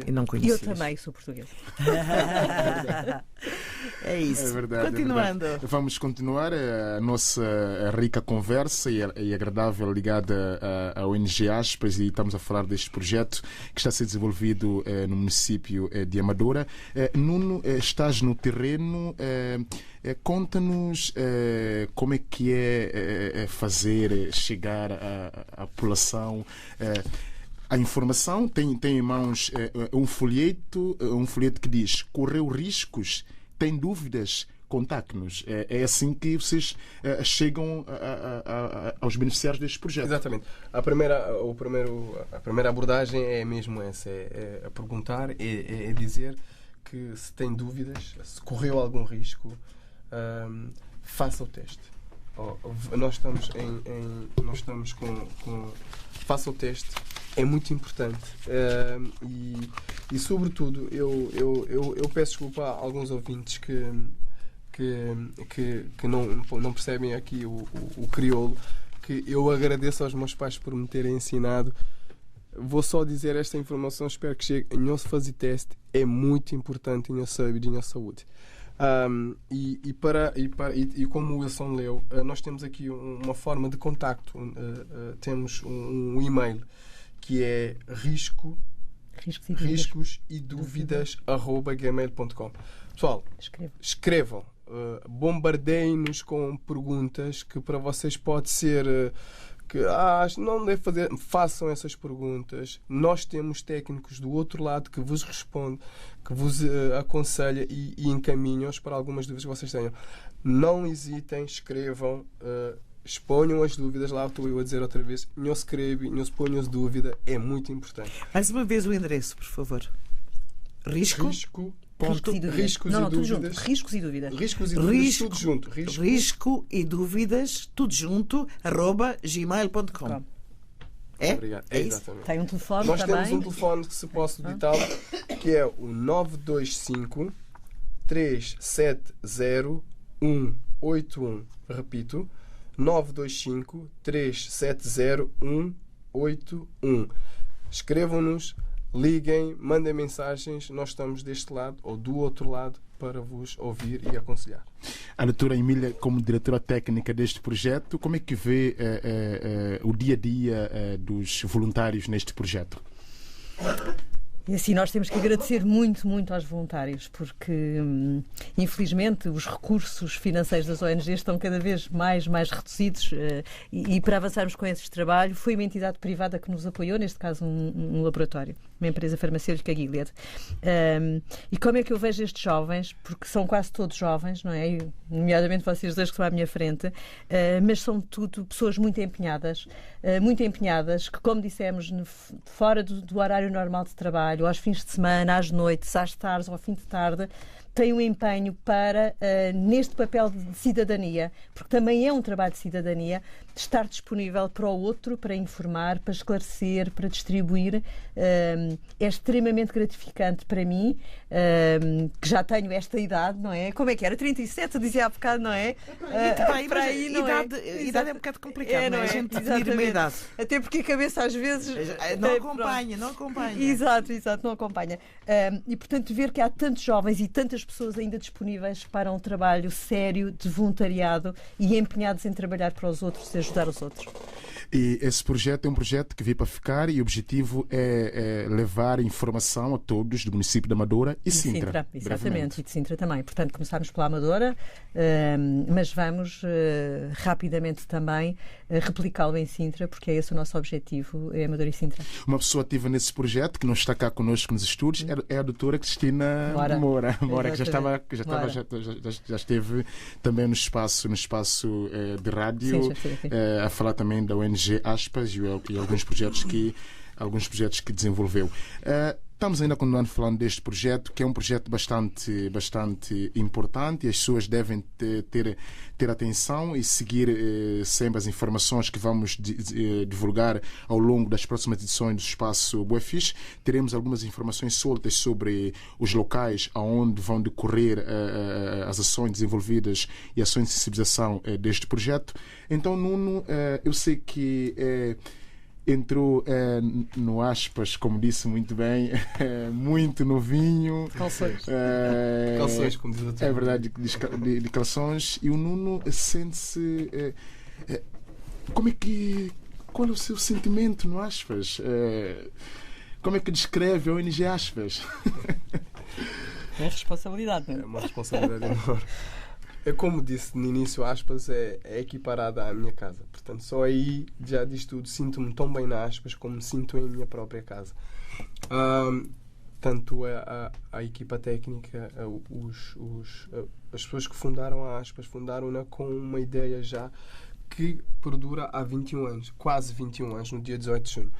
não conhecia. E eu também sou portuguesa. É isso. É verdade. Continuando. Vamos continuar a nossa rica conversa e agradável ligada à ONG Aspas, e estamos a falar deste projeto que está a ser desenvolvido no município de Amadora. Nuno, estás no terreno. Conta-nos como é que é fazer chegar à população a informação. Tem em mãos um folheto que diz: correu riscos, tem dúvidas, contacte-nos. É assim que vocês chegam aos beneficiários deste projeto. Exatamente. A primeira abordagem é mesmo essa, é perguntar, é dizer que se tem dúvidas, se correu algum risco, faça o teste. Nós estamos com faça o teste. é muito importante. E sobretudo, eu peço desculpa a alguns ouvintes que não percebem aqui o crioulo, que eu agradeço aos meus pais por me terem ensinado. Vou só dizer esta informação, espero que chegue. Não se fazer teste é muito importante em saúde e em saúde. E como o Wilson leu, nós temos aqui uma forma de contacto. Temos um e-mail que é riscosidúvidas@gmail.com. Pessoal, escrevam. Bombardeiem-nos com perguntas que para vocês pode ser não deve fazer. Façam essas perguntas. Nós temos técnicos do outro lado que vos respondem, que vos aconselham e encaminham-os para algumas dúvidas que vocês tenham. Não hesitem, escrevam, exponham as dúvidas. Lá estou eu a dizer outra vez, não se escreve, não se ponham as dúvidas, é muito importante. Mais uma vez o endereço, por favor. Riscos e dúvidas. Riscos e dúvidas, tudo junto. Risco e dúvidas, tudo junto, @gmail.com. Obrigado. Exatamente. Tem um telefone Nós também? temos um telefone que se posso ditá-lo, que é o 925 370 181. Repito, 925 370 181. Escrevam-nos, liguem, mandem mensagens, nós estamos deste lado ou do outro lado para vos ouvir e aconselhar. A doutora Emília, como diretora técnica deste projeto, como é que vê o dia a dia dos voluntários neste projeto? E assim, nós temos que agradecer muito, muito aos voluntários, porque infelizmente os recursos financeiros das ONGs estão cada vez mais reduzidos, e para avançarmos com esse trabalho foi uma entidade privada que nos apoiou, neste caso um laboratório, uma empresa farmacêutica, Gilead. E como é que eu vejo estes jovens, porque são quase todos jovens, não é? Nomeadamente vocês dois que estão à minha frente, mas são tudo pessoas muito empenhadas, que, como dissemos, fora do horário normal de trabalho, aos fins de semana, às noites, às tardes, ao fim de tarde, têm um empenho para, neste papel de cidadania, porque também é um trabalho de cidadania, de estar disponível para o outro, para informar, para esclarecer, para distribuir. É extremamente gratificante para mim, que já tenho esta idade, não é? Como é que era? 37, eu dizia há bocado, não é? Para aí, não idade é um bocado complicado, não é? A gente definir uma idade. Até porque a cabeça às vezes... Não acompanha. Exato, não acompanha. E, portanto, ver que há tantos jovens e tantas pessoas ainda disponíveis para um trabalho sério, de voluntariado e empenhados em trabalhar para os outros e ajudar os outros. E esse projeto é um projeto que veio para ficar e o objetivo é levar informação a todos do município de Amadora e Sintra. Exatamente, e de Sintra também. Portanto, começámos pela Amadora, mas vamos rapidamente também replicá-lo em Sintra, porque é esse o nosso objetivo, é Amadora e Sintra. Uma pessoa ativa nesse projeto, que não está cá connosco nos estúdios, é a doutora Cristina Moura, que já esteve também no espaço de rádio. Sim. A falar também da ONG Aspas e alguns projetos que desenvolveu. Estamos ainda continuando falando deste projeto, que é um projeto bastante importante, e as pessoas devem ter atenção e seguir sempre as informações que vamos divulgar ao longo das próximas edições do Espaço Buefis. Teremos algumas informações soltas sobre os locais onde vão decorrer as ações desenvolvidas e ações de sensibilização deste projeto. Então, Nuno, eu sei que entrou no Aspas, como disse muito bem, muito novinho. Calções. Calções, como diz o outro. É verdade, de calções. E o Nuno sente-se... Qual é o seu sentimento no Aspas? Como é que descreve a ONG Aspas? É responsabilidade, não é? É uma responsabilidade enorme. É como disse no início, Aspas é equiparada à minha casa. Portanto, só aí já diz tudo. Sinto-me tão bem na Aspas como me sinto em minha própria casa. Tanto a equipa técnica, as pessoas que fundaram a Aspas, fundaram-na com uma ideia já que perdura há 21 anos, quase 21 anos, no dia 18 de junho.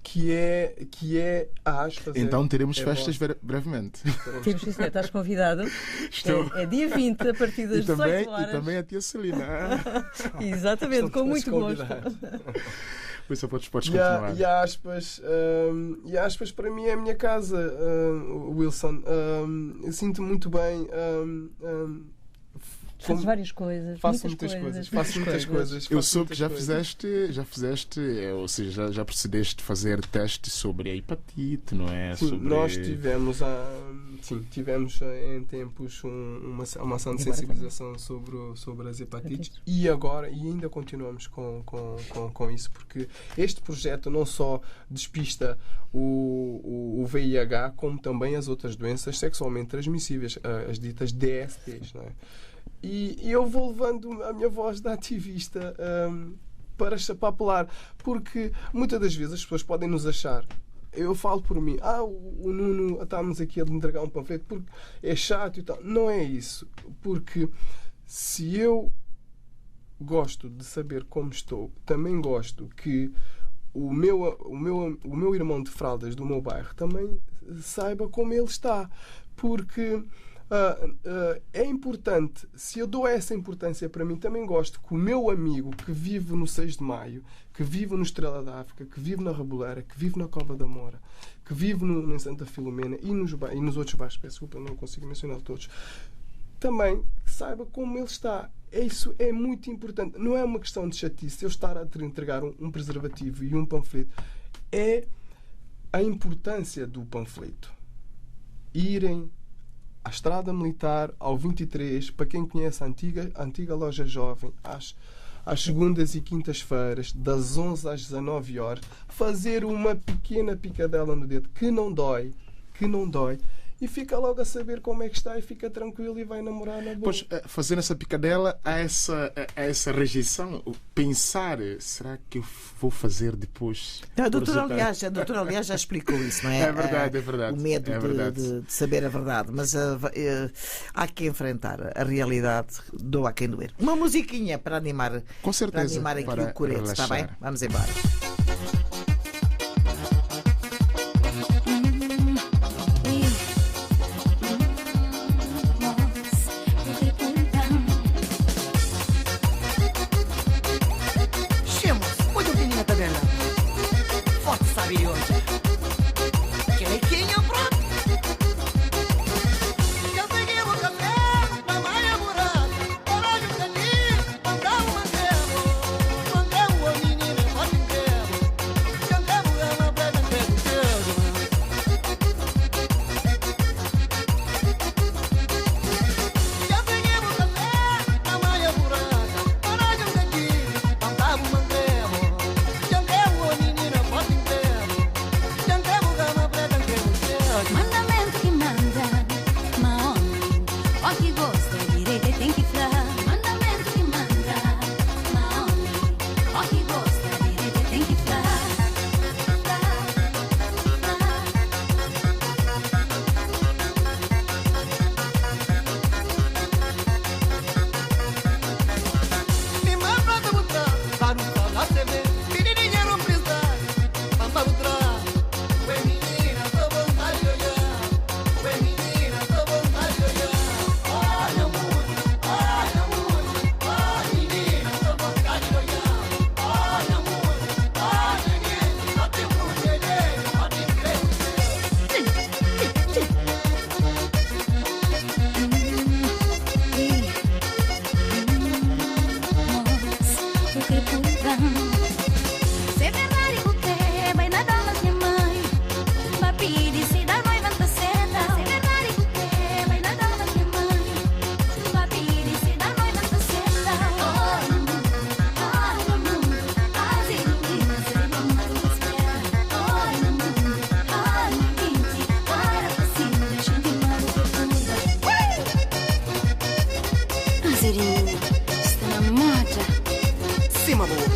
Que é a Aspas. Então teremos festas brevemente. Temos que ser, estás convidado. É dia 20, a partir das 18 horas. E também a tia Celina. Exatamente, com muito gosto. Por isso podes continuar. E aspas para mim é a minha casa, Wilson. Eu sinto muito bem. Fazes várias coisas. Faço muitas coisas. Eu soube que já fizeste, ou seja, já procedeste a fazer testes sobre a hepatite, não é? Sim, nós tivemos em tempos uma ação de sensibilização sobre as hepatites e agora ainda continuamos com isso, porque este projeto não só despista o VIH, como também as outras doenças sexualmente transmissíveis, as ditas DSTs, não é? E eu vou levando a minha voz de ativista para apelar, porque muitas das vezes as pessoas podem nos achar, eu falo por mim, o Nuno, estamos aqui a lhe entregar um panfleto porque é chato e tal. Não é isso, porque se eu gosto de saber como estou, também gosto que o meu irmão de fraldas do meu bairro também saiba como ele está, porque é importante. Se eu dou essa importância para mim, também gosto que o meu amigo que vive no 6 de Maio, que vive no Estrela da África, que vive na Reboleira, que vive na Cova da Moura, que vive no Santa Filomena e nos outros bairros, peço desculpa, não consigo mencionar todos, também saiba como ele está. Isso é muito importante. Não é uma questão de chatice eu estar a entregar um preservativo e um panfleto. É a importância do panfleto. Irem à Estrada Militar, ao 23, para quem conhece a antiga loja jovem, às segundas e quintas-feiras, das 11 às 19 horas, fazer uma pequena picadela no dedo, que não dói, e fica logo a saber como é que está e fica tranquilo e vai namorar na boa. Pois, fazendo essa picadela, há essa rejeição. Pensar, será que eu vou fazer depois? A doutora, aliás, já explicou isso, não é? É verdade. O medo de saber a verdade. Mas há que enfrentar a realidade, doa a quem doer. Uma musiquinha para animar, com certeza, para animar aqui o coreto, está bem? Vamos embora. Cima boa.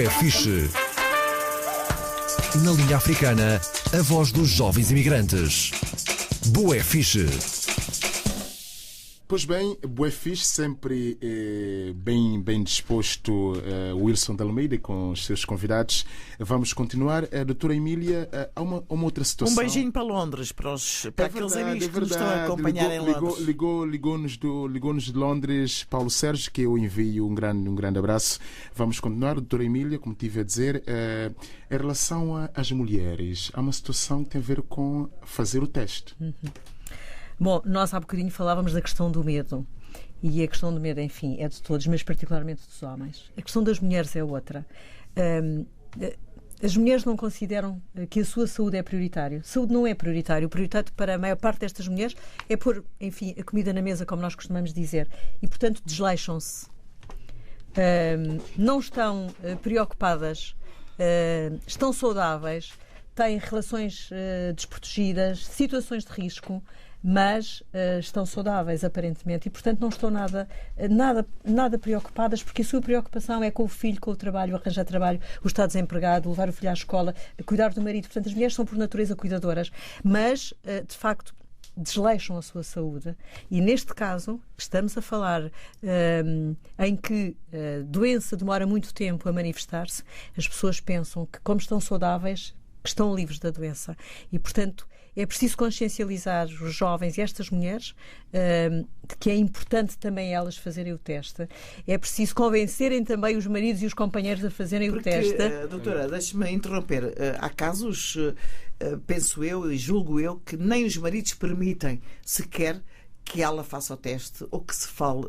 Bué Fixe. Na linha africana, a voz dos jovens imigrantes. Bué Fixe. Pois bem, Bué Fixe, sempre bem disposto, Wilson de Almeida com os seus convidados. Vamos continuar. Doutora Emília, há uma outra situação. Um beijinho para Londres, para aqueles amigos que nos estão a acompanhar em Londres. Ligou-nos de Londres Paulo Sérgio, que eu envio um grande abraço. Vamos continuar. Doutora Emília, como tive a dizer, em relação às mulheres, há uma situação que tem a ver com fazer o teste. Bom, nós há bocadinho falávamos da questão do medo. E a questão do medo, enfim, é de todos, mas particularmente dos homens. A questão das mulheres é outra. As mulheres não consideram que a sua saúde é prioritário. Saúde não é prioritário. O prioritário para a maior parte destas mulheres é pôr, enfim, a comida na mesa, como nós costumamos dizer. E, portanto, desleixam-se. Não estão preocupadas, estão saudáveis, têm relações desprotegidas, situações de risco, mas estão saudáveis, aparentemente, e, portanto, não estão nada preocupadas, porque a sua preocupação é com o filho, com o trabalho, arranjar trabalho, o estar desempregado, levar o filho à escola, cuidar do marido. Portanto, as mulheres são, por natureza, cuidadoras, mas, de facto, desleixam a sua saúde. E, neste caso, estamos a falar em que a doença demora muito tempo a manifestar-se, as pessoas pensam que, como estão saudáveis, que estão livres da doença. E, portanto, é preciso consciencializar os jovens e estas mulheres de que é importante também elas fazerem o teste. É preciso convencerem também os maridos e os companheiros a fazerem o teste. Doutora, deixe-me interromper. Há casos, penso eu e julgo eu, que nem os maridos permitem sequer que ela faça o teste ou que se fale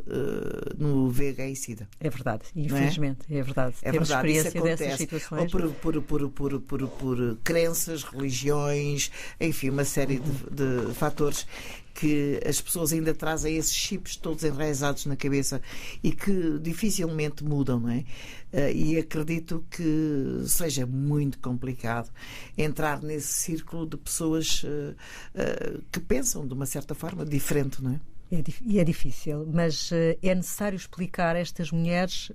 no VIH e SIDA. É verdade, infelizmente, é verdade. Temos experiência dessas situações. Ou por crenças, religiões, enfim, uma série de fatores que as pessoas ainda trazem esses chips todos enraizados na cabeça e que dificilmente mudam, não é? E acredito que seja muito complicado entrar nesse círculo de pessoas que pensam de uma certa forma diferente, não é? É difícil, mas é necessário explicar a estas mulheres.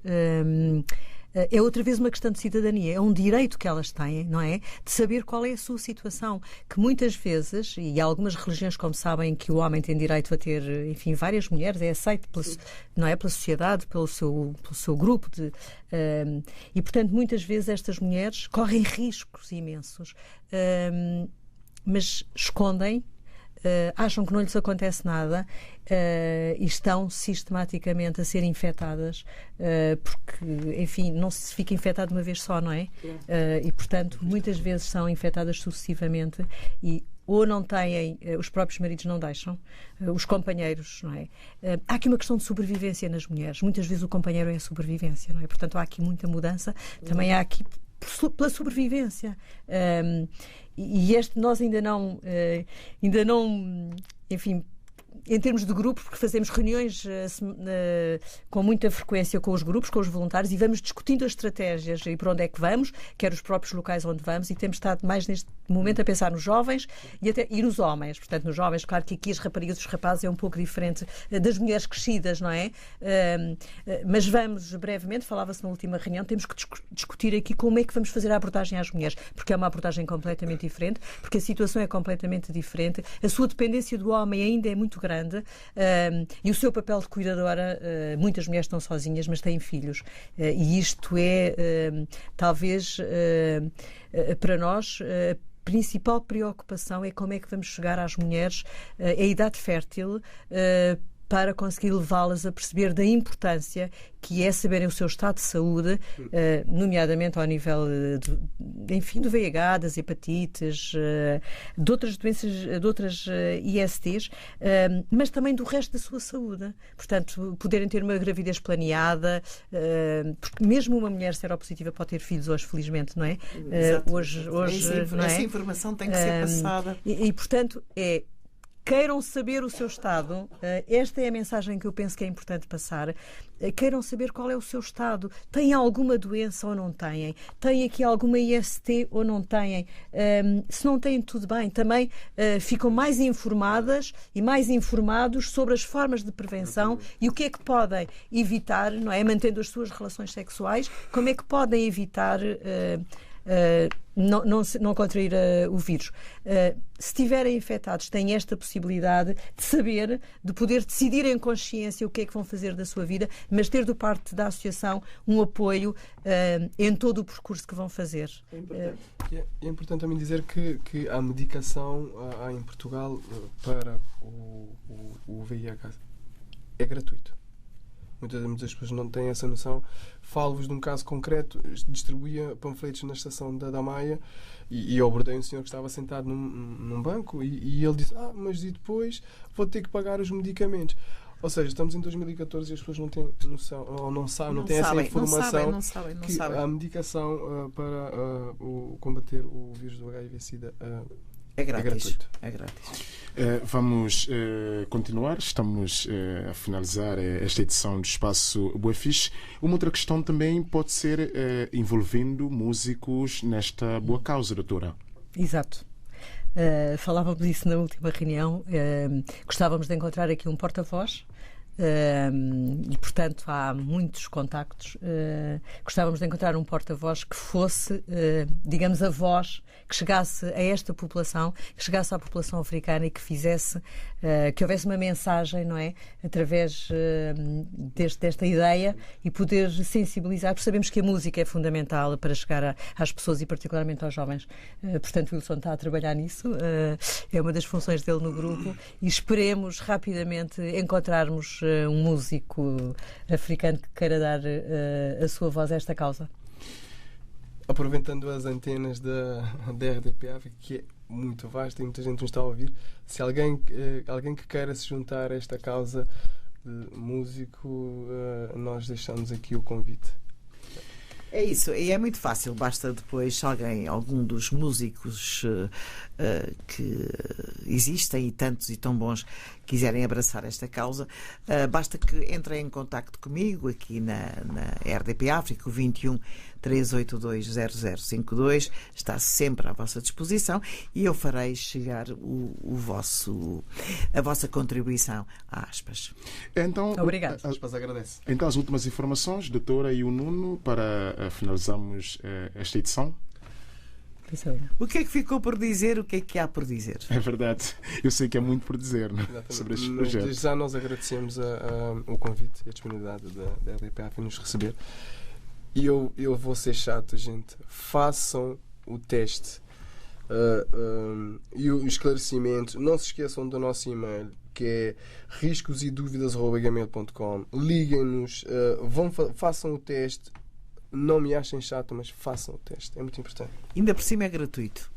É outra vez uma questão de cidadania, é um direito que elas têm, não é? De saber qual é a sua situação, que muitas vezes, e há algumas religiões, como sabem, que o homem tem direito a ter, enfim, várias mulheres, é aceito não é? Pela sociedade, pelo seu grupo, e, portanto, muitas vezes estas mulheres correm riscos imensos, mas escondem, acham que não lhes acontece nada e estão sistematicamente a ser infectadas porque, enfim, não se fica infectado uma vez só, não é? E, portanto, muitas vezes são infectadas sucessivamente e ou não têm, os próprios maridos não deixam, os companheiros, não é? Há aqui uma questão de sobrevivência nas mulheres. Muitas vezes o companheiro é a sobrevivência, não é? Portanto, há aqui muita mudança. Também há aqui pela sobrevivência. E nós ainda não, enfim, em termos de grupo, porque fazemos reuniões com muita frequência com os grupos, com os voluntários, e vamos discutindo as estratégias e para onde é que vamos, quer os próprios locais onde vamos, e temos estado mais neste momento a pensar nos jovens e nos homens. Portanto, nos jovens, claro que aqui as raparigas e os rapazes é um pouco diferente das mulheres crescidas, não é? Mas vamos, brevemente, falava-se na última reunião, temos que discutir aqui como é que vamos fazer a abordagem às mulheres, porque é uma abordagem completamente diferente, porque a situação é completamente diferente, a sua dependência do homem ainda é muito grande, e o seu papel de cuidadora, muitas mulheres estão sozinhas, mas têm filhos, e isto é talvez para nós a principal preocupação é como é que vamos chegar às mulheres a idade fértil para conseguir levá-las a perceber da importância que é saberem o seu estado de saúde, nomeadamente ao nível do VIH, das hepatites, de outras doenças, de outras ISTs, mas também do resto da sua saúde. Portanto, poderem ter uma gravidez planeada, porque mesmo uma mulher seropositiva pode ter filhos hoje, felizmente, não é? Hoje, essa informação tem que ser passada. E portanto, queiram saber o seu estado. Esta é a mensagem que eu penso que é importante passar. Queiram saber qual é o seu estado. Têm alguma doença ou não têm? Têm aqui alguma IST ou não têm? Se não têm, tudo bem. Também ficam mais informadas e mais informados sobre as formas de prevenção e o que é que podem evitar, não é? Mantendo as suas relações sexuais, como é que podem evitar não contrair o vírus. Se estiverem infectados, têm esta possibilidade de saber, de poder decidir em consciência o que é que vão fazer da sua vida, mas ter do parte da associação um apoio em todo o percurso que vão fazer. É importante também dizer que a medicação há em Portugal para o VIH é gratuito. Muitas pessoas não têm essa noção. Falo-vos de um caso concreto. Distribuía panfletos na estação da Maia e eu abordei um senhor que estava sentado num banco e ele disse: mas e depois vou ter que pagar os medicamentos. Ou seja, estamos em 2014 e as pessoas não têm noção, ou não têm essa informação não sabem. A medicação para combater o vírus do HIV/SIDA é gratuito. Vamos continuar. Estamos a finalizar esta edição do Espaço Boa-Fixe. Uma outra questão também pode ser envolvendo músicos nesta boa causa, doutora. Exato. Falávamos disso na última reunião. Gostávamos de encontrar aqui um porta-voz. E, portanto, há muitos contactos. Gostávamos de encontrar um porta-voz que fosse, digamos, a voz que chegasse a esta população, que chegasse à população africana e que fizesse, que houvesse uma mensagem, não é? Através desta ideia e poder sensibilizar, porque sabemos que a música é fundamental para chegar às pessoas e particularmente aos jovens. Portanto, o Wilson está a trabalhar nisso, é uma das funções dele no grupo e esperemos rapidamente encontrarmos um músico africano que queira dar a sua voz a esta causa. Aproveitando as antenas da RDP, que é muito vasta e muita gente nos está a ouvir, se alguém que queira se juntar a esta causa de músico, nós deixamos aqui o convite. É isso, e é muito fácil, basta depois algum dos músicos que existem e tantos e tão bons quiserem abraçar esta causa, basta que entrem em contacto comigo aqui na RDP África, o 21 382 0052, está sempre à vossa disposição e eu farei chegar a vossa contribuição à Aspas. Então, obrigado. Aspas agradece. Então, as últimas informações, doutora e o Nuno, para finalizarmos esta edição. O que é que ficou por dizer? O que é que há por dizer? É verdade. Eu sei que há muito por dizer, não? Sobre este projeto. Desde já nós agradecemos o convite e a disponibilidade da RDP em nos receber. E eu vou ser chato, gente. Façam o teste e o esclarecimento. Não se esqueçam do nosso e-mail, que é riscoseduvidas@gmail.com. Liguem-nos, façam o teste. Não me achem chato, mas façam o teste. É muito importante. Ainda por cima é gratuito.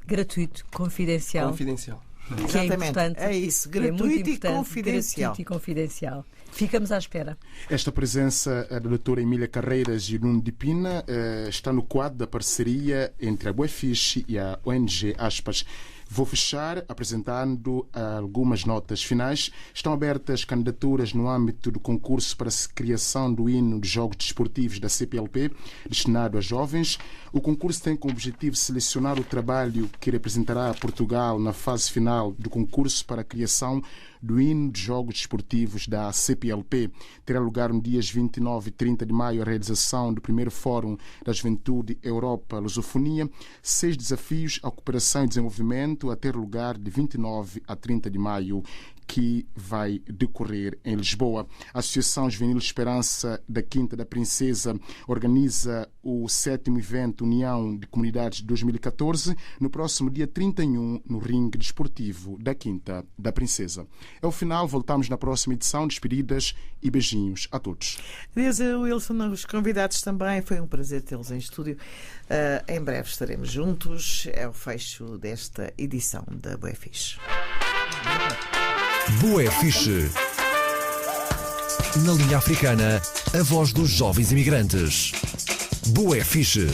Gratuito, confidencial. Exatamente. É isso. Gratuito e confidencial. Gratuito e confidencial. Ficamos à espera. Esta presença da doutora Emília Carreiras e Nuno de Pina está no quadro da parceria entre a Boa-Fixe e a ONG Aspas. Vou fechar apresentando algumas notas finais. Estão abertas candidaturas no âmbito do concurso para a criação do hino de jogos desportivos da CPLP, destinado a jovens. O concurso tem como objetivo selecionar o trabalho que representará Portugal na fase final do concurso para a criação do hino de jogos desportivos da CPLP. Terá lugar nos dias 29 e 30 de maio a realização do primeiro Fórum da Juventude Europa-Lusofonia. 6 desafios à cooperação e desenvolvimento a ter lugar de 29 a 30 de maio, que vai decorrer em Lisboa. A Associação Juvenil Esperança da Quinta da Princesa organiza o 7º evento União de Comunidades de 2014 no próximo dia 31 no ringue desportivo da Quinta da Princesa. É o final, voltamos na próxima edição. Despedidas e beijinhos a todos. Adeus, Wilson, os convidados também. Foi um prazer tê-los em estúdio. Em breve estaremos juntos. É o fecho desta edição da Boa-Fixe. Boa-Fixe. Na linha africana, a voz dos jovens imigrantes. Boa-Fixe.